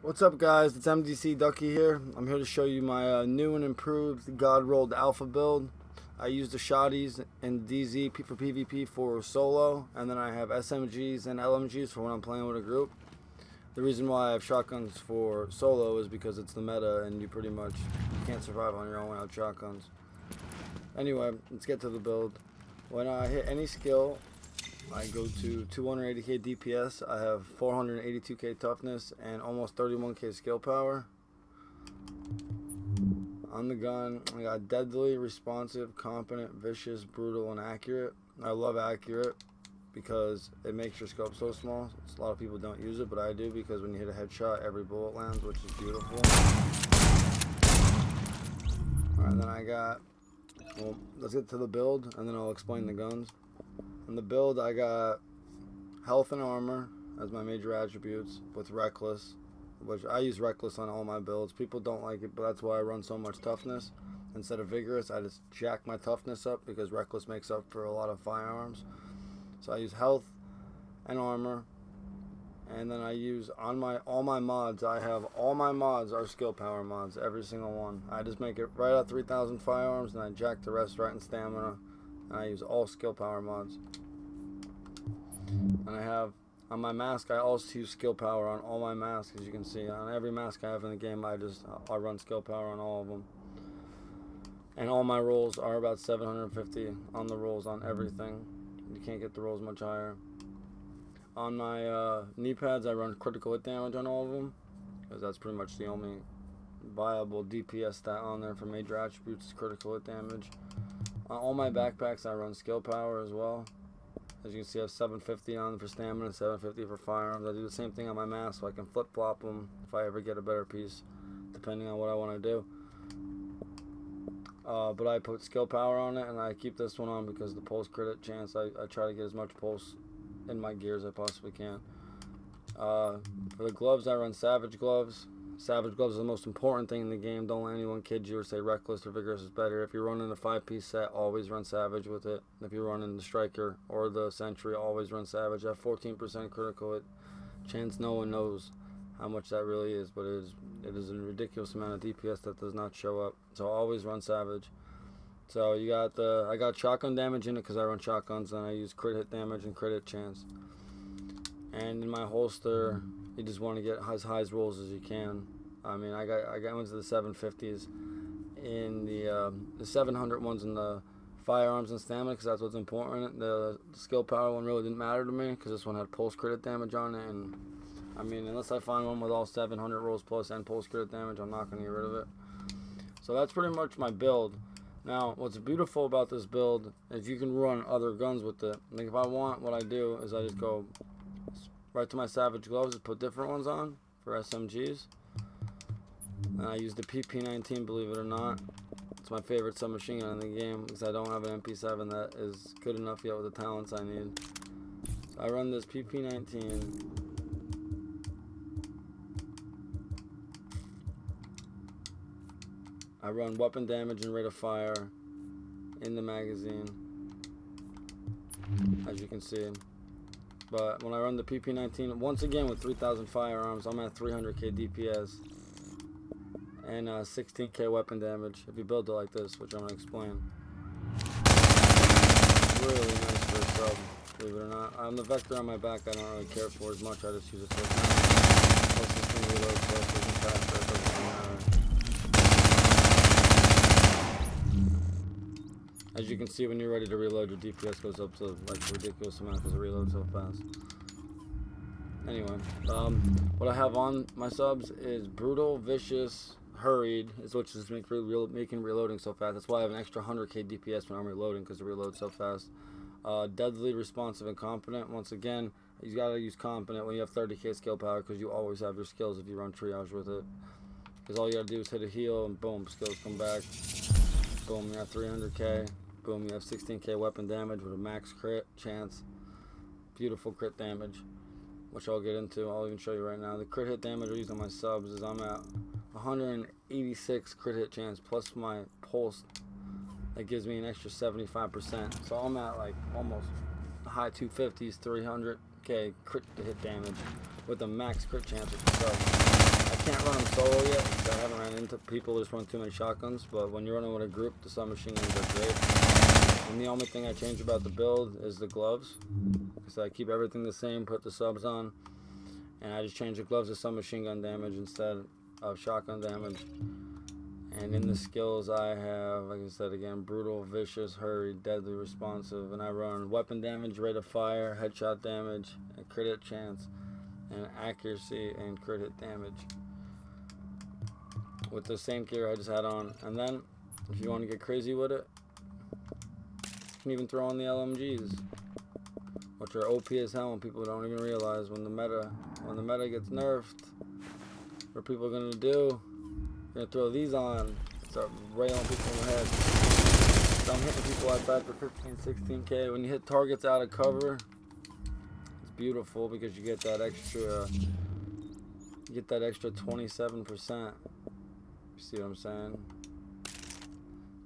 What's up, guys? It's MDC Ducky here. I'm here to show you my new and improved God Rolled Alpha build. I use the shotties and DZ for PvP for solo, and then I have SMGs and LMGs for when I'm playing with a group. The reason why I have shotguns for solo is because it's the meta, and you can't survive on your own without shotguns. Anyway, let's get to the build. When I hit any skill, I go to 280k DPS, I have 482k toughness, and almost 31k skill power. On the gun, I got deadly, responsive, competent, vicious, brutal, and accurate. I love accurate because it makes your scope so small. A lot of people don't use it, but I do, because when you hit a headshot, every bullet lands, which is beautiful. Alright, then let's get to the build, and then I'll explain the guns. In the build, I got health and armor as my major attributes with reckless, which I use reckless on all my builds. People don't like it, but that's why I run so much toughness. Instead of vigorous, I just jack my toughness up because reckless makes up for a lot of firearms. So I use health and armor, and then I use on all my mods. All my mods are skill power mods, every single one. I just make it right at 3,000 firearms, and I jack the rest right in stamina. And I use all skill power mods. And I have on my mask, I also use skill power on all my masks. As you can see, on every mask I have in the game, I run skill power on all of them. And all my rolls are about 750 on the rolls on everything. You can't get the rolls much higher. On my knee pads, I run critical hit damage on all of them, because that's pretty much the only viable DPS stat on there for major attributes is critical hit damage. On all my backpacks, I run skill power as well. As you can see, I have 750 on for stamina, 750 for firearms. I do the same thing on my mask, so I can flip-flop them if I ever get a better piece, depending on what I want to do. But I put skill power on it, and I keep this one on because the pulse crit chance, I try to get as much pulse in my gear as I possibly can. For the gloves, I run Savage gloves. Savage gloves are the most important thing in the game. Don't let anyone kid you or say reckless or vigorous is better. If you're running a 5-piece set, always run Savage with it. If you're running the striker or the sentry, always run Savage. I have 14% critical hit chance. No one knows how much that really is, but it is a ridiculous amount of DPS that does not show up. So always run Savage. So I got shotgun damage in it because I run shotguns, and I use crit hit damage and crit hit chance. And in my holster, you just want to get as high rolls as you can. I mean, I got into the 750s in the 700 ones in the firearms and stamina, because that's what's important. The skill power one really didn't matter to me because this one had pulse crit damage on it, and I mean, unless I find one with all 700 rolls plus and pulse crit damage, I'm not going to get rid of it. So that's pretty much my build. Now, what's beautiful about this build is you can run other guns with it. Like if I want, what I do is I just go right to my Savage gloves and put different ones on for SMGs. And I use the PP19, believe it or not. It's my favorite submachine gun in the game because I don't have an MP7 that is good enough yet with the talents I need. So I run this PP19. I run weapon damage and rate of fire in the magazine, as you can see. But when I run the PP19, once again with 3,000 firearms, I'm at 300k DPS and 16k weapon damage if you build it like this, which I'm going to explain. Really nice for a sub, believe it or not. On the Vector on my back, I don't really care for as much. I just use it so fast. Plus this thing reloads faster and faster, it doesn't really matter. As you can see, when you're ready to reload, your DPS goes up to like a ridiculous amount because it reloads so fast. Anyway, what I have on my subs is brutal, vicious, hurried, which is making reloading so fast. That's why I have an extra 100k DPS when I'm reloading, because it reloads so fast. Deadly, responsive, and competent. Once again, you gotta use competent when you have 30k skill power, because you always have your skills if you run triage with it. Because all you gotta do is hit a heal and boom, skills come back. Boom, you have 300k. Boom, you have 16k weapon damage with a max crit chance. Beautiful crit damage, which I'll get into. I'll even show you right now. The crit hit damage I use on my subs is I'm at 186 crit hit chance plus my pulse. That gives me an extra 75%. So I'm at like almost high 250s, 300k 16k crit to hit damage with a max crit chance with the sub. I can't run them solo yet because I haven't ran into people who just run too many shotguns, but when you're running with a group, the submachine guns are great. And the only thing I change about the build is the gloves. So I keep everything the same, put the subs on, and I just change the gloves to submachine gun damage instead of shotgun damage. And in the skills I have, like I said again, brutal, vicious, hurry, deadly, responsive, and I run weapon damage, rate of fire, headshot damage, and crit hit chance, and accuracy and crit hit damage with the same gear I just had on. And then if you want to get crazy with it, you can even throw on the LMGs, which are OP as hell and people don't even realize when the meta gets nerfed. What people are gonna do? They're gonna throw these on, start railing people in the head. So I'm hitting people outside for 15, 16k. When you hit targets out of cover, it's beautiful because you get that extra 27%. You see what I'm saying?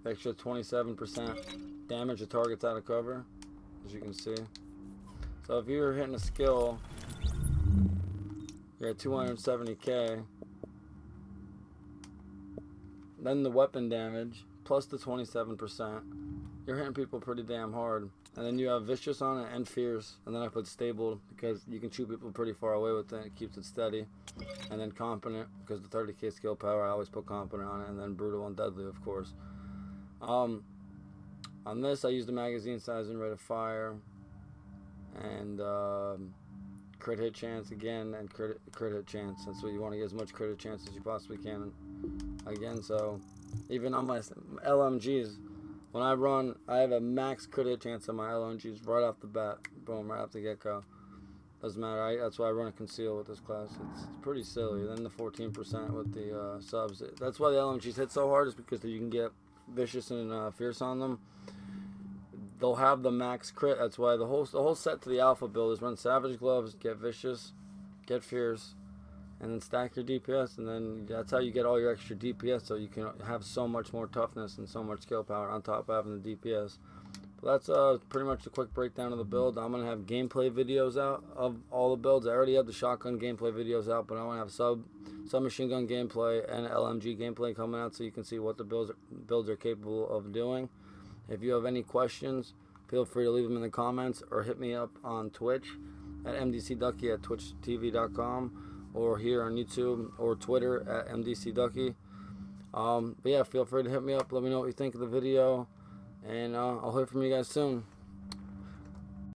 Extra 27% damage to targets out of cover, as you can see. So if you're hitting a skill, you're at 270k. Then the weapon damage plus the 27%, you're hitting people pretty damn hard. And then you have vicious on it and fierce, and then I put stable because you can shoot people pretty far away with it. It keeps it steady. And then competent because the 30k skill power, I always put competent on it. And then brutal and deadly, of course. On this, I use the magazine size and rate of fire, and crit hit chance again, and crit hit chance. That's what you want to get, as much crit hit chance as you possibly can. Again, so even on my LMGs, when I run, I have a max crit hit chance on my LMGs right off the bat. Boom, right off the get-go. Doesn't matter. That's why I run a conceal with this class. It's pretty silly. Then the 14% with the subs. That's why the LMGs hit so hard, is because you can get vicious and fierce on them. They'll have the max crit. That's why the whole set to the alpha build is run savage gloves, get vicious, get fierce, and then stack your DPS, and then that's how you get all your extra DPS, so you can have so much more toughness and so much skill power on top of having the DPS. But that's pretty much the quick breakdown of the build. I'm gonna have gameplay videos out of all the builds. I already have the shotgun gameplay videos out, but I want to have submachine gun gameplay and LMG gameplay coming out, so you can see what the builds are capable of doing. If you have any questions, feel free to leave them in the comments or hit me up on Twitch at MDCDucky at twitchtv.com, or here on YouTube or Twitter at MDCDucky. But yeah, feel free to hit me up. Let me know what you think of the video, and I'll hear from you guys soon.